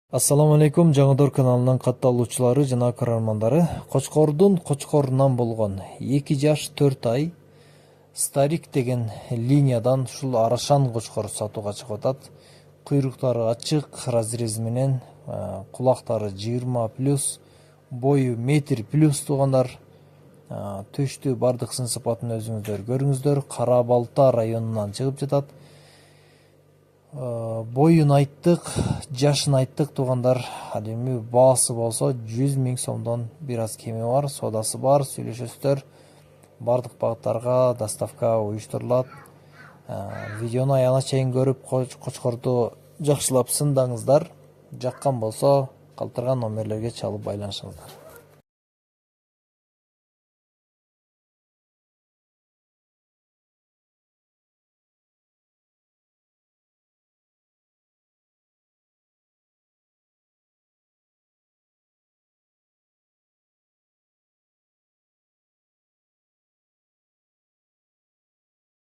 Ассаламу алейкум, Жаңыдор каналынын катталуучулары жана көрөрмандары. Кочкорунан болгон 2 жаш 4 ай Старик деген линиядан ушул Арашан кочкор сатууга чыгып атат. Куйруктары ачык, разрези менен, кулактары 20+, бою метр плюс туугандар. Төштү бардык сын сапатын өзүңүздөр көрүңүздөр. Кара Балта районунан чыгып жатат. Боюн айттык, жашын айттык туугандар. Ал эми баасы болсо 100 000 сомдон бир аз кеми бар, содасы бар, сүйлөшөсүздөр. Бардык багыттарга доставка уюштурулат. Видеону аягына чейин көрүп, кочкорду жакшылап сындаңыздар. Жаккан болсо калтырган номерлерге чалып байланышыңыздар.